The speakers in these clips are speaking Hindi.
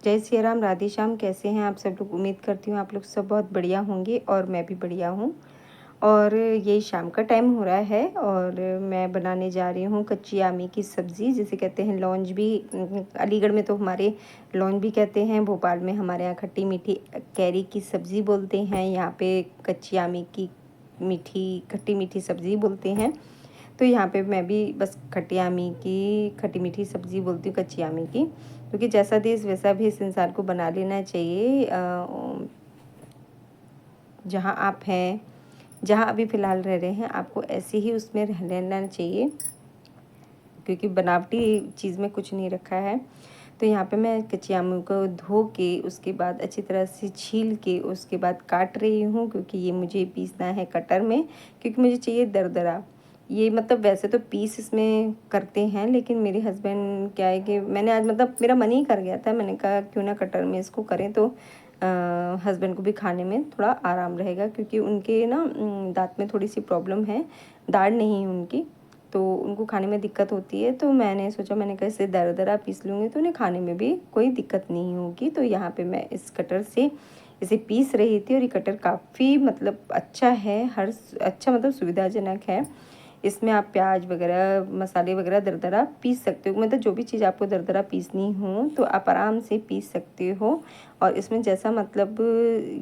जय सिया राम, राधे श्याम। कैसे हैं आप सब लोग? उम्मीद करती हूँ आप लोग सब बहुत बढ़िया होंगे और मैं भी बढ़िया हूँ। और ये शाम का टाइम हो रहा है और मैं बनाने जा रही हूँ कच्ची आमी की सब्ज़ी, जिसे कहते हैं लौंज भी। अलीगढ़ में तो हमारे लौंज भी कहते हैं, भोपाल में हमारे यहाँ खट्टी मीठी कैरी की सब्ज़ी बोलते हैं, यहाँ पे कच्ची आमी की खट्टी मीठी सब्ज़ी बोलते हैं। तो यहाँ पे मैं भी बस खट्टी आमी की खट्टी मीठी सब्ज़ी बोलती हूँ, कच्ची आमी की, क्योंकि जैसा देश वैसा भी इस इंसान को बना लेना चाहिए। जहाँ आप हैं, जहाँ अभी फ़िलहाल रह रहे हैं, आपको ऐसे ही उसमें रह लेना चाहिए, क्योंकि बनावटी चीज़ में कुछ नहीं रखा है। तो यहाँ पे मैं कच्ची आमी को धो के उसके बाद अच्छी तरह से छील के उसके बाद काट रही हूँ, क्योंकि ये मुझे पीसना है कटर में, क्योंकि मुझे चाहिए दरदरा। ये मतलब वैसे तो पीस इसमें करते हैं, लेकिन मेरे हस्बैंड क्या है कि मैंने आज मतलब मेरा मन ही कर गया था, मैंने कहा क्यों ना कटर में इसको करें, तो हस्बैंड को भी खाने में थोड़ा आराम रहेगा, क्योंकि उनके ना दांत में थोड़ी सी प्रॉब्लम है, दाढ़ नहीं है उनकी, तो उनको खाने में दिक्कत होती है। तो मैंने सोचा, मैंने कहा इसे दरदरा पीस लूँगी तो उन्हें खाने में भी कोई दिक्कत नहीं होगी। तो यहाँ पे मैं इस कटर से इसे पीस रही थी, और ये कटर काफ़ी मतलब अच्छा है, अच्छा मतलब सुविधाजनक है। इसमें आप प्याज वगैरह मसाले वगैरह दरदरा पीस सकते हो, मतलब जो भी चीज़ आपको दरदरा पीसनी हो तो आप आराम से पीस सकते हो। और इसमें जैसा मतलब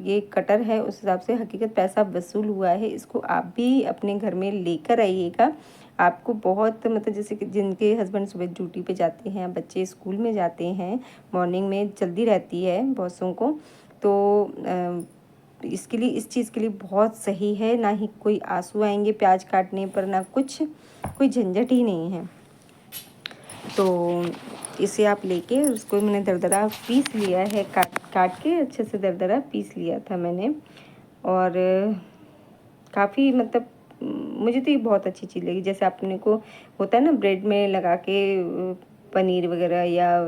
ये कटर है उस हिसाब से हकीकत पैसा वसूल हुआ है। इसको आप भी अपने घर में लेकर आइएगा, आपको बहुत मतलब जैसे कि जिनके हस्बैंड सुबह ड्यूटी पे जाते हैं, बच्चे स्कूल में जाते हैं, मॉर्निंग में जल्दी रहती है बॉसों को, तो इसके लिए इस चीज़ के लिए बहुत सही है। ना ही कोई आंसू आएंगे प्याज काटने पर, ना कुछ, कोई झंझट ही नहीं है। तो इसे आप लेके उसको मैंने दरदरा पीस लिया है, काट काट के अच्छे से दरदरा पीस लिया था मैंने। और काफ़ी मतलब मुझे तो ये बहुत अच्छी चीज़ लगी। जैसे अपने को होता है ना ब्रेड में लगा के पनीर वगैरह या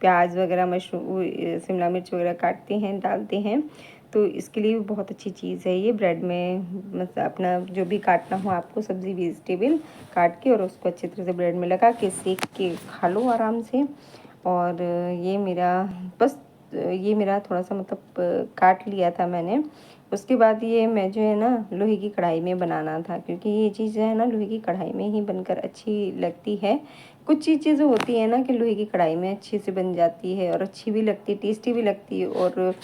प्याज वगैरह, मशरूम, शिमला मिर्च वगैरह काटते हैं, डालते हैं, तो इसके लिए भी बहुत अच्छी चीज़ है ये। ब्रेड में मतलब अपना जो भी काटना हो आपको, सब्ज़ी वेजिटेबल काट के और उसको अच्छी तरह से ब्रेड में लगा के सेक के खा लो आराम से। और ये मेरा थोड़ा सा मतलब काट लिया था मैंने। उसके बाद ये मैं जो है ना लोहे की कढ़ाई में बनाना था, क्योंकि ये चीज़ जो है ना लोहे की कढ़ाई में ही बनकर अच्छी लगती है। कुछ चीज़ें होती है ना कि लोहे की कढ़ाई में अच्छे से बन जाती है और अच्छी भी लगती है, टेस्टी भी लगती है, और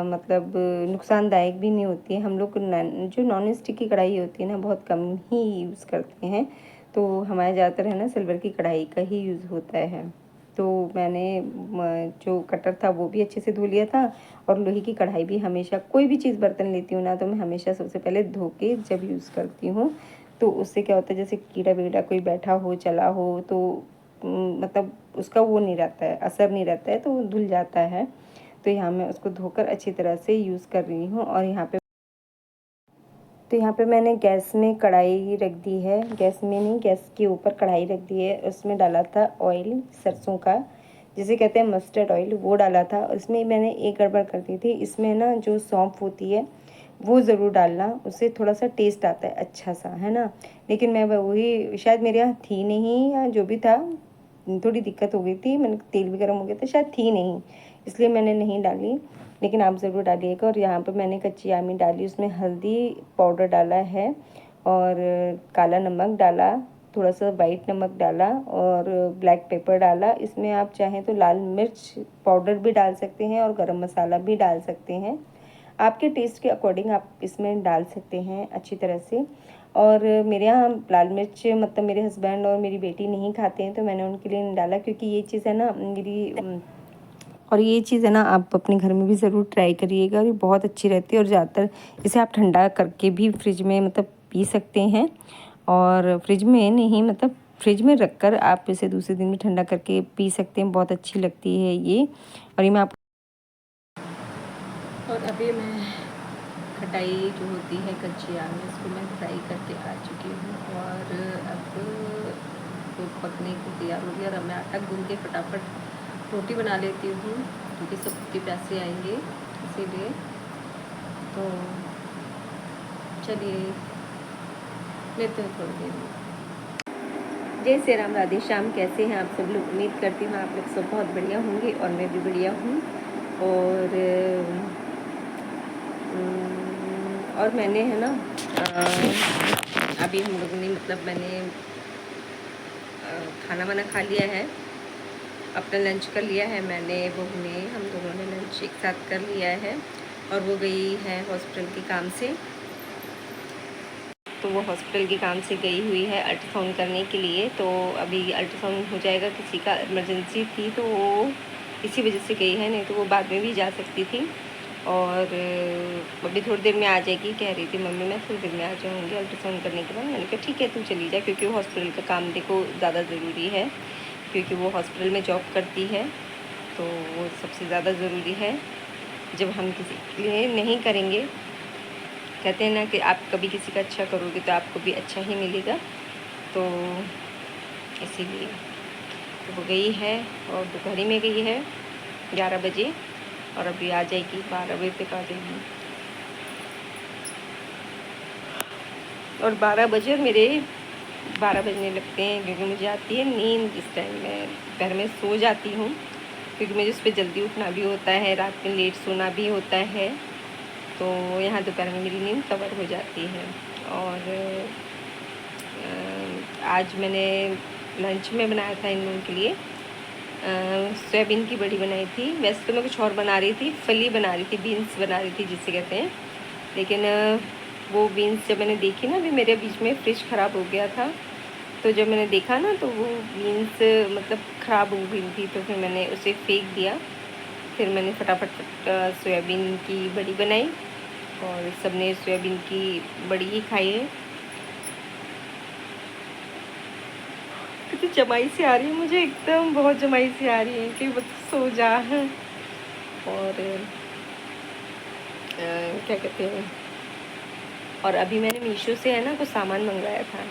मतलब नुकसानदायक भी नहीं होती है। हम लोग जो नॉन स्टिक की कढ़ाई होती है ना बहुत कम ही यूज़ करते हैं, तो हमारे ज़्यादातर है ना सिल्वर की कढ़ाई का ही यूज़ होता है। तो मैंने जो कटर था वो भी अच्छे से धो लिया था, और लोहे की कढ़ाई भी हमेशा कोई भी चीज़ बर्तन लेती हूँ ना, तो मैं हमेशा सबसे पहले धो के जब यूज़ करती हूँ। तो उससे क्या होता है, जैसे कीड़ा वीड़ा कोई बैठा हो चला हो तो मतलब उसका वो नहीं रहता है, असर नहीं रहता है, तो वो धुल जाता है। तो यहाँ मैं उसको धोकर अच्छी तरह से यूज़ कर रही हूँ। और यहाँ पे मैंने गैस में कढ़ाई रख दी है, गैस में नहीं, गैस के ऊपर कढ़ाई रख दी है। उसमें डाला था ऑयल सरसों का, जिसे कहते हैं मस्टर्ड ऑयल, वो डाला था। उसमें मैंने एक गड़बड़ कर दी थी, इसमें ना जो सौंफ होती है वो ज़रूर डालना, उससे थोड़ा सा टेस्ट आता है अच्छा सा, है ना। लेकिन मैं वही शायद मेरे यहाँ थी नहीं, या जो भी था थोड़ी दिक्कत हो गई थी, मैंने तेल भी गर्म हो गया था, शायद थी नहीं, इसलिए मैंने नहीं डाली। लेकिन आप ज़रूर डालिएगा। और यहाँ पर मैंने कच्ची आमी डाली, उसमें हल्दी पाउडर डाला है और काला नमक डाला, थोड़ा सा वाइट नमक डाला और ब्लैक पेपर डाला। इसमें आप चाहें तो लाल मिर्च पाउडर भी डाल सकते हैं और गरम मसाला भी डाल सकते हैं, आपके टेस्ट के अकॉर्डिंग आप इसमें डाल सकते हैं अच्छी तरह से। और मेरे यहाँ लाल मिर्च मतलब मेरे हस्बैंड और मेरी बेटी नहीं खाते हैं, तो मैंने उनके लिए नहीं डाला, क्योंकि ये चीज़ है ना और ये चीज़ है ना आप अपने घर में भी ज़रूर ट्राई करिएगा, ये बहुत अच्छी रहती है। और ज़्यादातर इसे आप ठंडा करके भी फ्रिज में मतलब पी सकते हैं, और फ्रिज में नहीं मतलब फ्रिज में रखकर आप इसे दूसरे दिन भी ठंडा करके पी सकते हैं, बहुत अच्छी लगती है ये। और ये मैं आप और अभी मैं खटाई जो होती है कच्ची आम, इसको मैं फ्राई करके आ चुकी हूँ, और अब वो पकने को तैयार हो गया। और अब मैं आटा गूंद के फटाफट रोटी बना लेती हूँ, क्योंकि सबके पैसे आएंगे इसीलिए। तो चलिए लेते हैं थोड़ी देर में। जय श्री राम, राधे श्याम। कैसे हैं आप सब लोग? उम्मीद करती हूँ आप लोग सब बहुत बढ़िया होंगे और मैं भी बढ़िया हूँ। और मैंने है ना अभी हम लोगों ने मतलब मैंने खाना वाना खा लिया है, अपना लंच कर लिया है। मैंने बहू ने, हम दोनों ने लंच एक साथ कर लिया है और वो गई है हॉस्पिटल के काम से। तो वो हॉस्पिटल के काम से गई हुई है अल्ट्रासाउंड करने के लिए। तो अभी अल्ट्रासाउंड हो जाएगा, किसी का इमरजेंसी थी तो वो इसी वजह से गई है, नहीं तो वो बाद में भी जा सकती थी। और अभी थोड़ी देर में आ जाएगी, कह रही थी मम्मी मैं थोड़ी देर में आ जाऊँगी अल्ट्रासाउंड करने के बाद। मैंने कहा ठीक है तू चली जा, क्योंकि वो हॉस्पिटल का काम देखो ज़्यादा ज़रूरी है, क्योंकि वो हॉस्पिटल में जॉब करती है तो वो सबसे ज़्यादा ज़रूरी है। जब हम किसी के लिए नहीं करेंगे, कहते हैं ना कि आप कभी किसी का अच्छा करोगे तो आपको भी अच्छा ही मिलेगा, तो इसीलिए तो वो गई है और दोपहर में गई है 11 बजे और अभी आ जाएगी 12 बजे तक आ जाएगी। और 12 बजे मेरे 12 बजने लगते हैं, क्योंकि मुझे आती है नींद। इस टाइम मैं घर में सो जाती हूँ, क्योंकि मुझे उस पर जल्दी उठना भी होता है, रात में लेट सोना भी होता है, तो यहाँ दोपहर में मेरी नींद कवर हो जाती है। और आज मैंने लंच में बनाया था इन लोगों के लिए सोयाबीन की बड़ी बनाई थी। वैसे तो मैं कुछ और बना रही थी, फली बना रही थी, बीन्स बना रही थी जिसे कहते हैं। लेकिन वो बीन्स जब मैंने देखी ना, अभी मेरे बीच में फ्रिज ख़राब हो गया था, तो जब मैंने देखा ना तो वो बीन्स मतलब ख़राब हो गई थी, तो फिर मैंने उसे फेंक दिया। फिर मैंने फटाफट सोयाबीन की बड़ी बनाई और सबने सोयाबीन की बड़ी ही खाई है। कितनी जमाई सी आ रही है मुझे, एकदम बहुत जमाई सी आ रही है कि बस सो जा। और क्या कहते हैं, और अभी मैंने मीशो से है ना कुछ सामान मंगवाया था,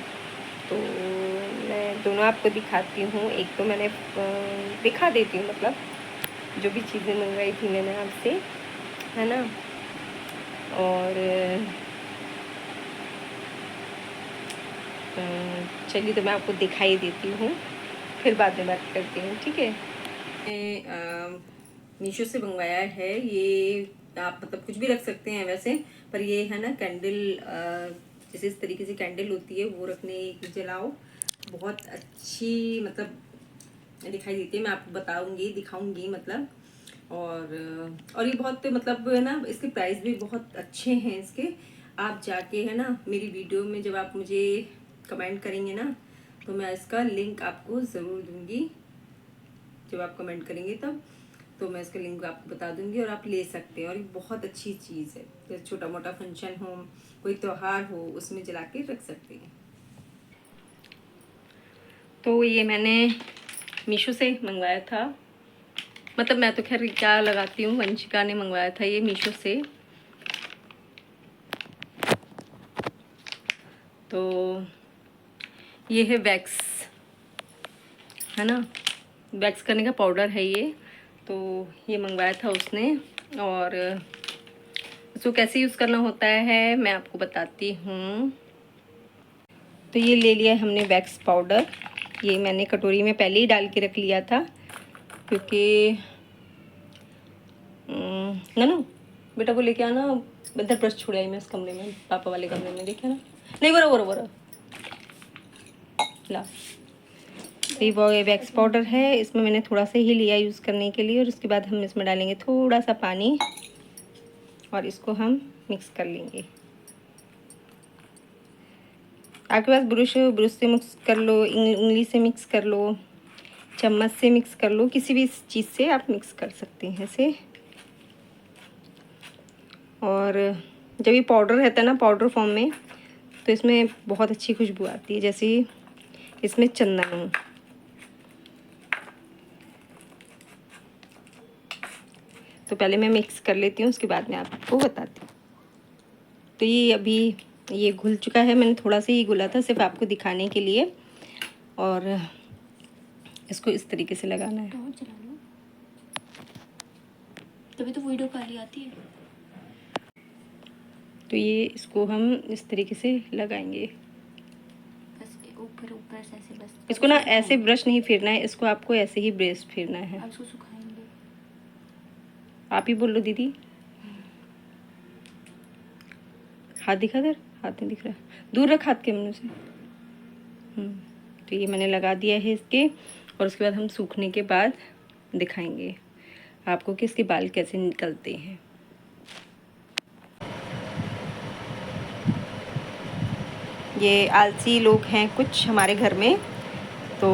तो मैं दोनों आपको दिखाती हूँ। एक तो मैंने दिखा देती हूँ, मतलब जो भी चीज़ें मंगवाई थी मैंने आपसे, है ना। और चलिए तो मैं आपको दिखाई देती हूँ, फिर बाद में बात करती हूँ, ठीक है। मीशो से मंगवाया है ये, आप मतलब कुछ भी रख सकते हैं वैसे, पर ये है ना कैंडल, जैसे इस तरीके से कैंडल होती है वो रखने की, जलाओ बहुत अच्छी मतलब दिखाई देती है। मैं आपको बताऊंगी, दिखाऊंगी मतलब। और ये बहुत मतलब है ना, इसके प्राइस भी बहुत अच्छे हैं इसके। आप जाके है ना मेरी वीडियो में जब आप मुझे कमेंट करेंगे ना, तो मैं इसका लिंक आपको ज़रूर दूंगी। जब आप कमेंट करेंगे तब तो मैं इसका लिंक आपको बता दूंगी और आप ले सकते हैं। और ये बहुत अच्छी चीज़ है, जैसे छोटा मोटा फंक्शन हो, कोई त्यौहार हो, उसमें जला के रख सकते हैं। तो ये मैंने मीशो से मंगवाया था, मतलब मैं तो खैर क्या लगाती हूँ, वंशिका ने मंगवाया था ये मीशो से। तो ये है वैक्स, है ना, वैक्स करने का पाउडर है ये। तो ये मंगवाया था उसने, और इसको कैसे यूज़ करना होता है मैं आपको बताती हूँ। तो ये ले लिया हमने वैक्स पाउडर, ये मैंने कटोरी में पहले ही डाल के रख लिया था, क्योंकि ना बेटा को लेके आना, इधर ब्रश छोड़ आई मैं इस कमरे में, पापा वाले कमरे में, देखे ना, नहीं बरा ला। तो ये वैक्स पाउडर है, इसमें मैंने थोड़ा सा ही लिया यूज़ करने के लिए, और उसके बाद हम इसमें डालेंगे थोड़ा सा पानी और इसको हम मिक्स कर लेंगे। आपके पास ब्रश हो, ब्रश से मिक्स कर लो, उंगली से मिक्स कर लो, चम्मच से मिक्स कर लो, किसी भी चीज़ से आप मिक्स कर सकते हैं ऐसे। और जब ये पाउडर रहता है ना पाउडर फॉर्म में, तो इसमें बहुत अच्छी खुशबू आती है, जैसे इसमें चंदन हो। तो पहले मैं मिक्स कर लेती हूँ, उसके बाद मैं आपको बताती हूँ। तो ये अभी ये घुल चुका है, मैंने थोड़ा सा ही घुला था सिर्फ आपको दिखाने के लिए। और इसको इस तरीके से लगाना है, तभी तो वीडियो काली आती है। तो ये इसको हम इस तरीके से लगाएंगे। बस ऊपर फिर ऊपर से ऐसे बस। इसको ना ऐसे ब्रश नहीं फिरना है, इसको आपको ऐसे ही ब्रश फिरना है। अब इसको सुखाएंगे। आप ही बोलो दीदी। हाथ दिखा दर, हाथ नहीं दिख रहा, दूर रख हाथ के मुंह से। तो ये मैंने लगा दिया है इसके, और उसके बाद हम सूखने के बाद दिखाएंगे आपको कि इसके बाल कैसे निकलते हैं। ये आलसी लोग हैं कुछ हमारे घर में, तो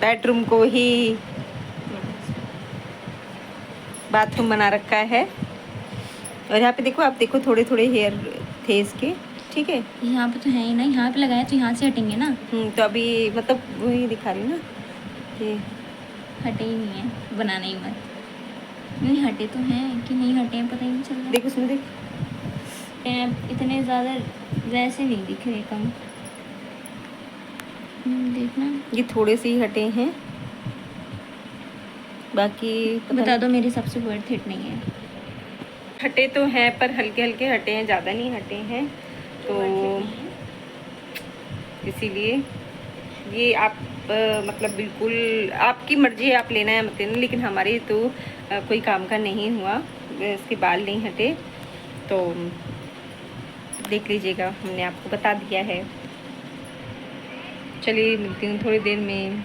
बेडरूम को ही बाथरूम बना रखा है। और यहाँ पे देखो, आप देखो थोड़े थोड़े हेयर थे इसके, ठीक है। यहाँ पे तो है ही ना, यहाँ पे लगाया तो यहाँ से हटेंगे ना। तो अभी मतलब वही दिखा रही ना कि हटे ही नहीं है, बनाना ही मत। नहीं हटे तो हैं कि नहीं हटे हैं, पता ही नहीं चल रहा। देख उसमें देख, इतने ज़्यादा वैसे नहीं दिख रहे, कम। देखना, ये थोड़े से ही हटे हैं, बाकी बता दो मेरे हिसाब से वर्थ इट नहीं है। हटे तो हैं पर हल्के हल्के हटे हैं, ज़्यादा नहीं हटे हैं, तो इसीलिए ये आप मतलब बिल्कुल आपकी मर्जी है, आप लेना है मत लेना, लेकिन हमारे तो कोई काम का नहीं हुआ, इसके बाल नहीं हटे, तो देख लीजिएगा, हमने आपको बता दिया है। चलिए मिलती हूँ थोड़ी देर में।